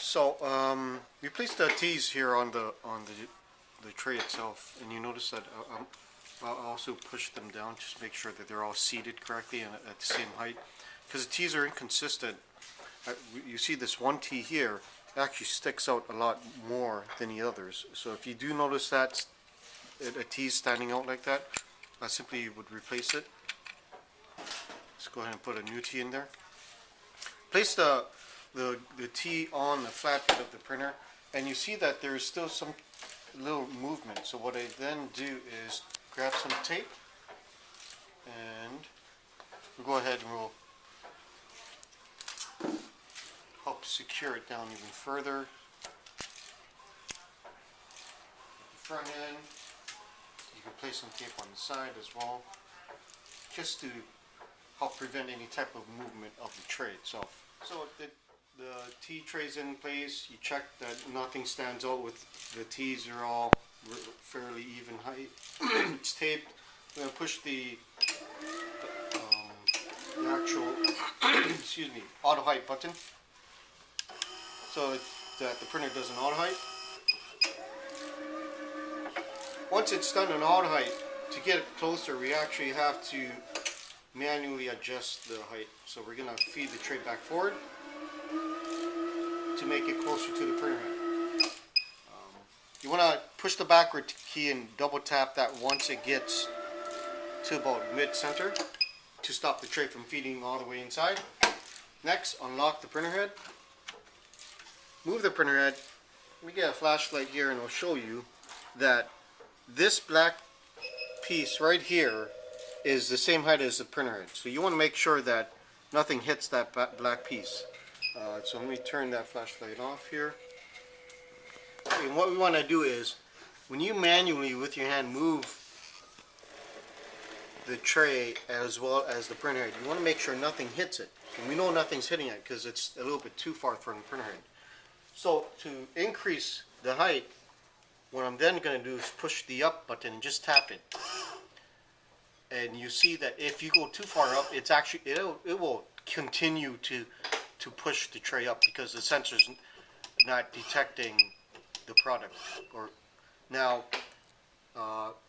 So we placed the teas here on the tray itself, and you notice that I'll also push them down just to make sure that they're all seated correctly and at the same height, because the teas are inconsistent. You see this one tea here actually sticks out a lot more than the others. So if you do notice that a tea is standing out like that, I simply would replace it. Let's go ahead and put a new tea in there. Place the tea on the flat bed of the printer, and you see that there is still some little movement. So what I then do is grab some tape, and we'll go ahead and we'll help secure it down even further. The front end, you can place some tape on the side as well, just to help prevent any type of movement of the tray itself. So the tea tray's in place. You check that nothing stands out with the teas, are all fairly even height. It's taped. I'm going to push the actual excuse me, auto height button, so that the printer does an auto height. Once it's done an auto height, to get it closer, we actually have to manually adjust the height. So we're going to feed the tray back forward to make it closer to the printer head. You want to push the backward key and double tap that once it gets to about mid-center to stop the tray from feeding all the way inside. Next, unlock the printer head. Move the printer head. Let me get a flashlight here and I'll show you that this black piece right here is the same height as the printer head. So you want to make sure that nothing hits that black piece. So let me turn that flashlight off here. And what we want to do is, when you manually with your hand move the tray as well as the printer head, you want to make sure nothing hits it. And we know nothing's hitting it because it's a little bit too far from the printer head. So to increase the height, what I'm then going to do is push the up button and just tap it. And you see that if you go too far up, it's actually it will continue to push the tray up because the sensor's not detecting the product. Or now,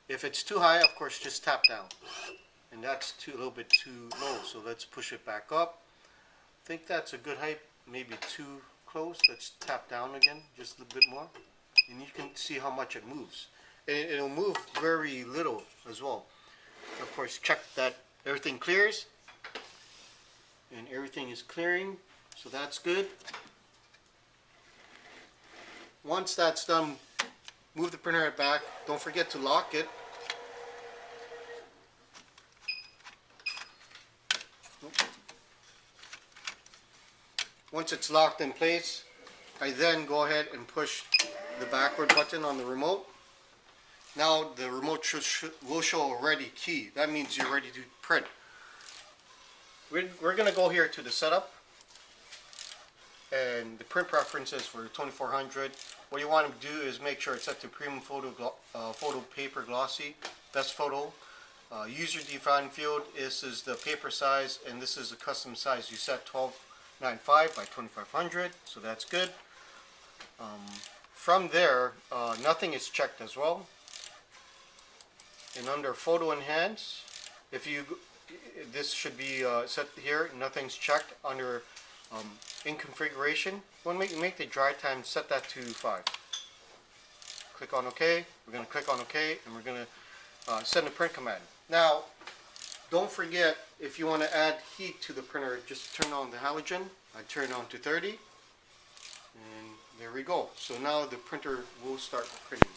if it's too high, of course, just tap down. And that's a little bit too low, so let's push it back up. I think that's a good height, maybe too close. Let's tap down again, just a little bit more. And you can see how much it moves. And it'll move very little as well. Of course, check that everything clears. And everything is clearing, so that's good. Once that's done, move the printer head back. Don't forget to lock it. Once it's locked in place, I then go ahead and push the backward button on the remote. Now the remote will show a ready key. That means you're ready to print. We're going to go here to the setup and the print preferences for 2400. What you want to do is make sure it's set to premium photo paper glossy, best photo. User defined field, this is the paper size, and this is the custom size you set, 1295 by 2500, so that's good. From there, nothing is checked as well. And under photo enhance, this should be set here, nothing's checked. Under in configuration, we'll make the dry time, set that to 5. Click on OK. We're going to click on OK, and we're going to send a print command. Now, don't forget, if you want to add heat to the printer, just turn on the halogen. I turn it on to 30, and there we go. So now the printer will start printing.